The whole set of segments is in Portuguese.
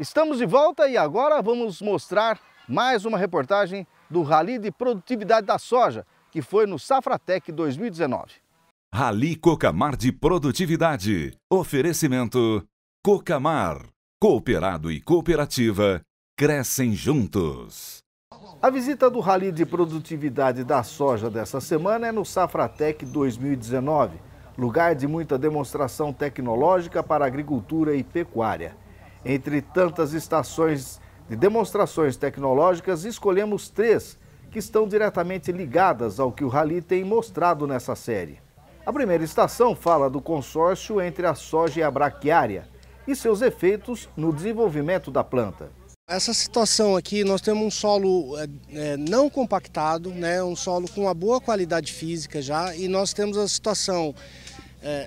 Estamos de volta e agora vamos mostrar mais uma reportagem do Rally de Produtividade da Soja, que foi no Safratec 2019. Rally Cocamar de Produtividade. Oferecimento Cocamar. Cooperado e cooperativa crescem juntos. A visita do Rally de Produtividade da Soja dessa semana é no Safratec 2019, lugar de muita demonstração tecnológica para agricultura e pecuária. Entre tantas estações de demonstrações tecnológicas, escolhemos 3 que estão diretamente ligadas ao que o Rally tem mostrado nessa série. A primeira estação fala do consórcio entre a soja e a braquiária e seus efeitos no desenvolvimento da planta. Essa situação aqui, nós temos um solo não compactado, né, um solo com uma boa qualidade física já, e nós temos a situação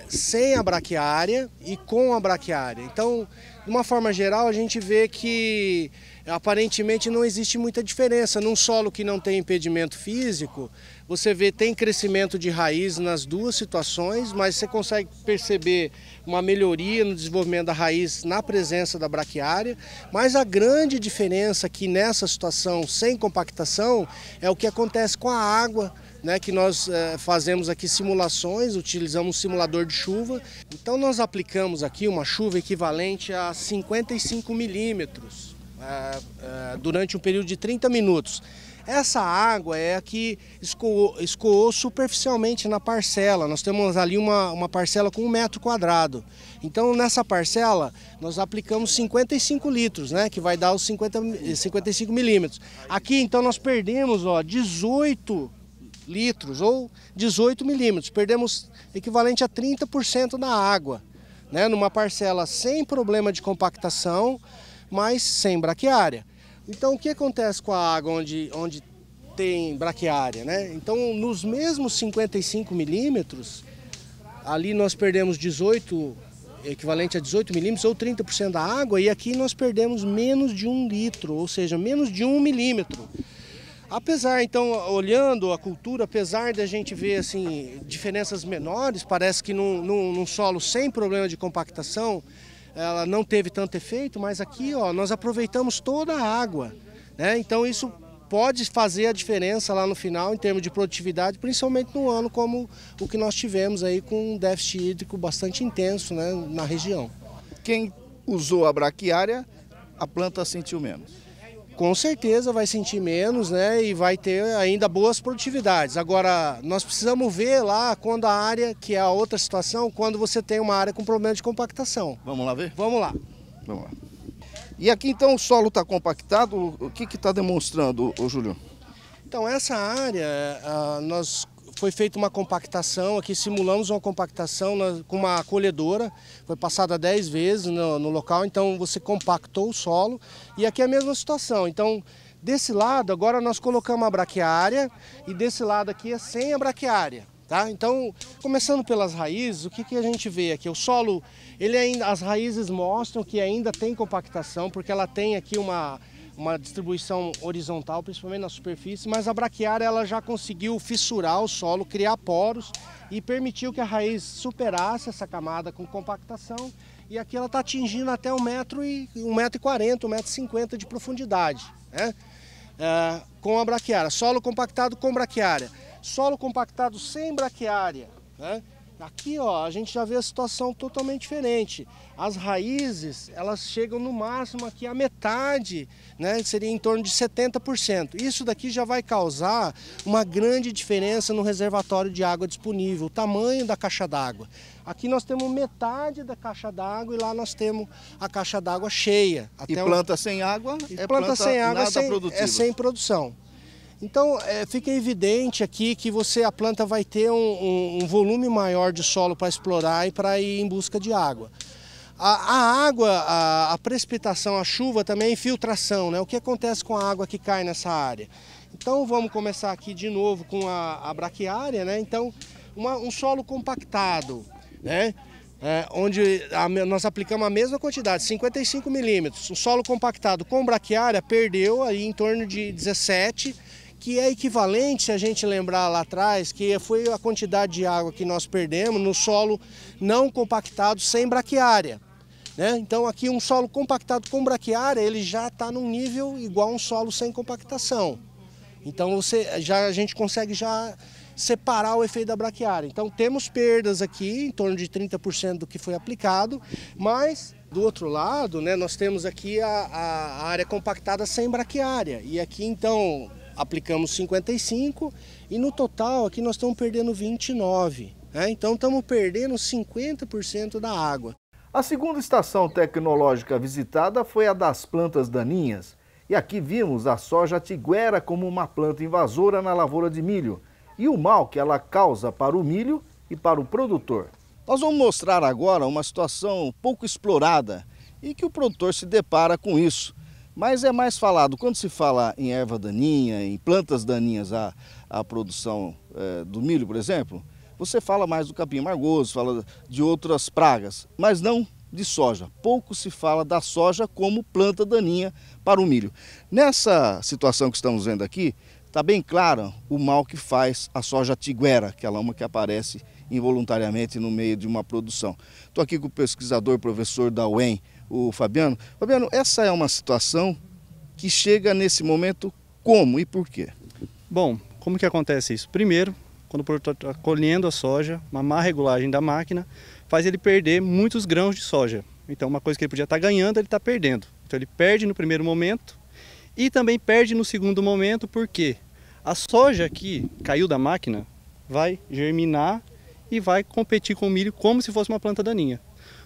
sem a braquiária e com a braquiária. Então, de uma forma geral, a gente vê que aparentemente não existe muita diferença. Num solo que não tem impedimento físico, você vê tem crescimento de raiz nas duas situações, mas você consegue perceber uma melhoria no desenvolvimento da raiz na presença da braquiária. Mas a grande diferença aqui nessa situação sem compactação é o que acontece com a água, né, que nós fazemos aqui simulações, utilizamos um simulador de chuva. Então nós aplicamos aqui uma chuva equivalente a 55 milímetros durante um período de 30 minutos. Essa água é a que escoou superficialmente na parcela. Nós temos ali uma parcela com 1 metro quadrado. Então nessa parcela nós aplicamos 55 litros, né, que vai dar os 55 milímetros. Aqui então nós perdemos 18 litros ou 18 milímetros, perdemos equivalente a 30% da água, né, numa parcela sem problema de compactação, mas sem braquiária. Então o que acontece com a água onde tem braquiária, né? Então nos mesmos 55 milímetros, ali nós perdemos equivalente a 18 milímetros ou 30% da água, e aqui nós perdemos menos de 1 litro, ou seja, menos de 1 milímetro. Apesar, então, olhando a cultura, apesar de a gente ver assim, diferenças menores, parece que num solo sem problema de compactação, ela não teve tanto efeito, mas aqui nós aproveitamos toda a água, né? Então isso pode fazer a diferença lá no final em termos de produtividade, principalmente num ano como o que nós tivemos aí com um déficit hídrico bastante intenso, né, na região. Quem usou a braquiária, a planta sentiu menos. Com certeza vai sentir menos, né, e vai ter ainda boas produtividades. Agora, nós precisamos ver lá quando a área, que é a outra situação, quando você tem uma área com problema de compactação. Vamos lá ver? Vamos lá. Vamos lá. E aqui então o solo está compactado, o que está demonstrando, Júlio? Então essa área, foi feita uma compactação, aqui simulamos uma compactação com uma colhedora, foi passada 10 vezes no local, então você compactou o solo, e aqui é a mesma situação. Então desse lado agora nós colocamos a braquiária e desse lado aqui é sem a braquiária. Tá? Então, começando pelas raízes, o que a gente vê aqui? O solo, as raízes mostram que ainda tem compactação, porque ela tem aqui uma distribuição horizontal, principalmente na superfície, mas a braquiária ela já conseguiu fissurar o solo, criar poros e permitiu que a raiz superasse essa camada com compactação, e aqui ela está atingindo até 1,40 m, 1,50 m de profundidade, né? Com a braquiária, solo compactado com braquiária. Solo compactado sem braquiária, né? Aqui a gente já vê a situação totalmente diferente. As raízes, elas chegam no máximo aqui a metade, né? Seria em torno de 70%. Isso daqui já vai causar uma grande diferença no reservatório de água disponível, o tamanho da caixa d'água. Aqui nós temos metade da caixa d'água e lá nós temos a caixa d'água cheia. E planta sem água é sem produção. Então fica evidente aqui que a planta vai ter um volume maior de solo para explorar e para ir em busca de água. A água, a precipitação, a chuva também é infiltração, né? O que acontece com a água que cai nessa área? Então vamos começar aqui de novo com a braquiária, né? Então um solo compactado, né? Onde nós aplicamos a mesma quantidade, 55 milímetros. O solo compactado com braquiária perdeu aí em torno de 17, que é equivalente, se a gente lembrar lá atrás, que foi a quantidade de água que nós perdemos no solo não compactado sem braquiária. né? Então aqui um solo compactado com braquiária, ele já está num nível igual a um solo sem compactação. Então a gente consegue já separar o efeito da braquiária. Então temos perdas aqui, em torno de 30% do que foi aplicado, mas do outro lado, né, nós temos aqui a área compactada sem braquiária. E aqui então aplicamos 55 e no total aqui nós estamos perdendo 29. Né? Então estamos perdendo 50% da água. A segunda estação tecnológica visitada foi a das plantas daninhas. E aqui vimos a soja tiguera como uma planta invasora na lavoura de milho e o mal que ela causa para o milho e para o produtor. Nós vamos mostrar agora uma situação pouco explorada e que o produtor se depara com isso. Mas é mais falado, quando se fala em erva daninha, em plantas daninhas à produção do milho, por exemplo, você fala mais do capim amargoso, fala de outras pragas, mas não de soja. Pouco se fala da soja como planta daninha para o milho. Nessa situação que estamos vendo aqui, está bem claro o mal que faz a soja tiguera, aquela uma que aparece involuntariamente no meio de uma produção. Estou aqui com o pesquisador, professor da UEM, o Fabiano. Fabiano, essa é uma situação que chega nesse momento como e por quê? Bom, como que acontece isso? Primeiro, quando o produtor está colhendo a soja, uma má regulagem da máquina faz ele perder muitos grãos de soja. Então, uma coisa que ele podia estar ganhando, ele está perdendo. Então, ele perde no primeiro momento e também perde no segundo momento, porque a soja que caiu da máquina vai germinar e vai competir com o milho como se fosse uma planta daninha.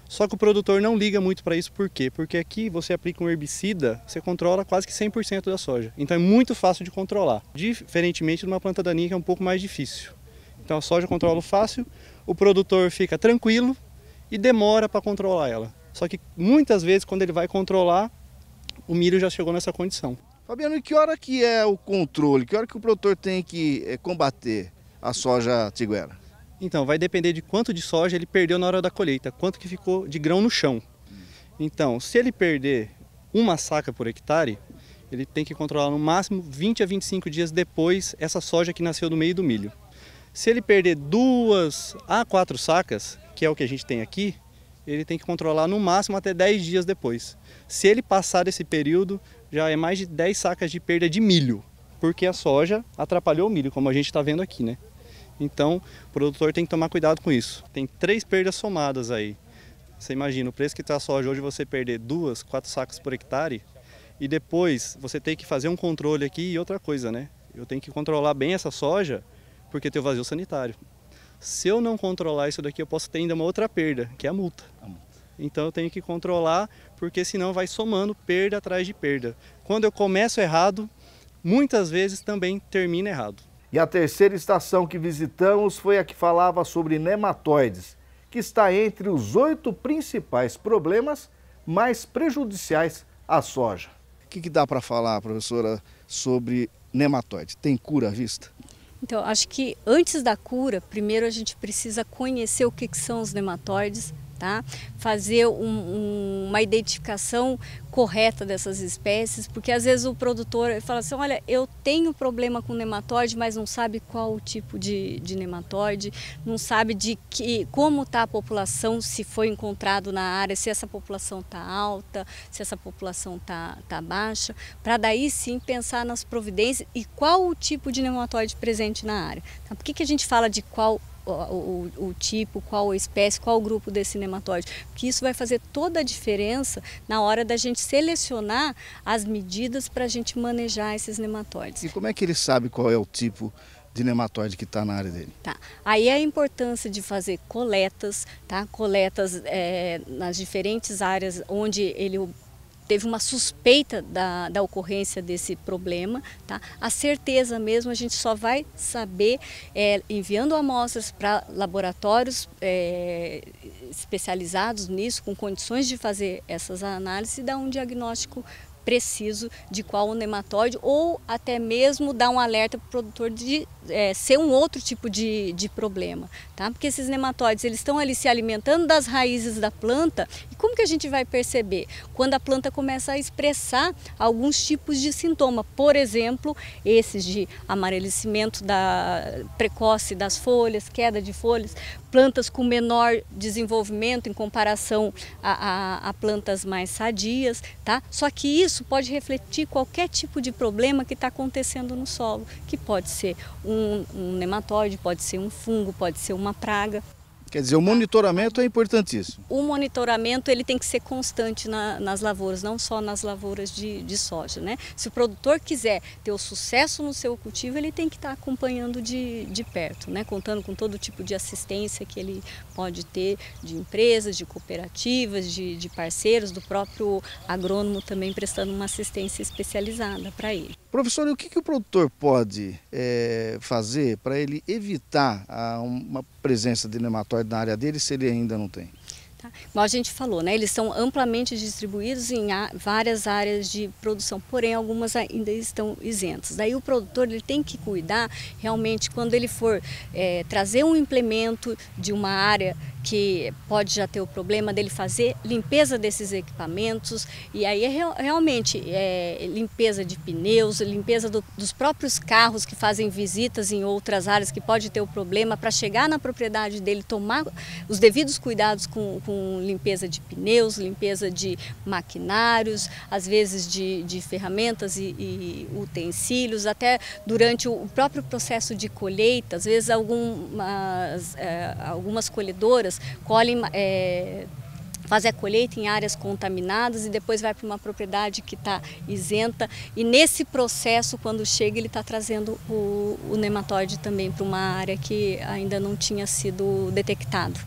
Só que o produtor não liga muito para isso, por quê? Porque aqui você aplica um herbicida, você controla quase que 100% da soja. Então é muito fácil de controlar, diferentemente de uma planta daninha que é um pouco mais difícil. Então a soja controla fácil, o produtor fica tranquilo e demora para controlar ela. Só que muitas vezes quando ele vai controlar, o milho já chegou nessa condição. Fabiano, e que hora que é o controle? Que hora que o produtor tem que combater a soja tiguera? Então, vai depender de quanto de soja ele perdeu na hora da colheita, quanto que ficou de grão no chão. Então, se ele perder uma saca por hectare, ele tem que controlar no máximo 20 a 25 dias depois essa soja que nasceu no meio do milho. Se ele perder 2 a 4 sacas, que é o que a gente tem aqui, ele tem que controlar no máximo até 10 dias depois. Se ele passar esse período, já é mais de 10 sacas de perda de milho, porque a soja atrapalhou o milho, como a gente está vendo aqui, né? Então, o produtor tem que tomar cuidado com isso. Tem 3 perdas somadas aí. Você imagina, o preço que está a soja hoje, você perder 2, 4 sacas por hectare, e depois você tem que fazer um controle aqui e outra coisa, né? Eu tenho que controlar bem essa soja, porque tem o vazio sanitário. Se eu não controlar isso daqui, eu posso ter ainda uma outra perda, que é a multa. Então eu tenho que controlar, porque senão vai somando perda atrás de perda. Quando eu começo errado, muitas vezes também termina errado. E a terceira estação que visitamos foi a que falava sobre nematóides, que está entre os 8 principais problemas mais prejudiciais à soja. O que dá para falar, professora, sobre nematóide? Tem cura à vista? Então, acho que antes da cura, primeiro a gente precisa conhecer o que são os nematóides, tá? Fazer uma identificação correta dessas espécies, porque às vezes o produtor fala assim, olha, eu tenho problema com nematóide, mas não sabe qual o tipo de nematóide, não sabe como está a população, se foi encontrado na área, se essa população está alta, se essa população está baixa, para daí sim pensar nas providências e qual o tipo de nematóide presente na área. Então, por que a gente fala de qual o tipo, qual a espécie, qual o grupo desse nematóide? Porque isso vai fazer toda a diferença na hora da gente selecionar as medidas para a gente manejar esses nematóides. E como é que ele sabe qual é o tipo de nematóide que está na área dele? Tá. Aí a importância de fazer coletas, tá? Coletas nas diferentes áreas onde ele teve uma suspeita da ocorrência desse problema, tá? A certeza mesmo a gente só vai saber enviando amostras para laboratórios especializados nisso, com condições de fazer essas análises e dar um diagnóstico preciso de qual o nematóide, ou até mesmo dar um alerta para o produtor de ser um outro tipo de problema, tá? Porque esses nematóides, eles estão ali se alimentando das raízes da planta, e como que a gente vai perceber? Quando a planta começa a expressar alguns tipos de sintoma, por exemplo, esses de amarelecimento precoce das folhas, queda de folhas, plantas com menor desenvolvimento em comparação a plantas mais sadias, tá? Só que isso pode refletir qualquer tipo de problema que está acontecendo no solo, que pode ser um nematóide, pode ser um fungo, pode ser uma praga. Quer dizer, o monitoramento é importantíssimo. O monitoramento ele tem que ser constante nas lavouras, não só nas lavouras de soja, né? Se o produtor quiser ter o sucesso no seu cultivo, ele tem que estar acompanhando de perto, né? Contando com todo tipo de assistência que ele pode ter de empresas, de cooperativas, de parceiros, do próprio agrônomo também prestando uma assistência especializada para ele. Professor, e o que o produtor pode fazer para ele evitar uma presença de nematóide na área dele, se ele ainda não tem? Tá? Como a gente falou, né, eles são amplamente distribuídos em várias áreas de produção, porém algumas ainda estão isentas. Daí o produtor ele tem que cuidar realmente quando ele for trazer um implemento de uma área que pode já ter o problema dele fazer limpeza desses equipamentos, e aí realmente limpeza de pneus, limpeza dos próprios carros que fazem visitas em outras áreas que pode ter o problema, para chegar na propriedade dele, tomar os devidos cuidados com limpeza de pneus, limpeza de maquinários, às vezes de ferramentas e utensílios, até durante o próprio processo de colheita. Às vezes algumas colhedoras fazem a colheita em áreas contaminadas e depois vai para uma propriedade que está isenta, e nesse processo, quando chega, ele está trazendo o nematóide também para uma área que ainda não tinha sido detectado.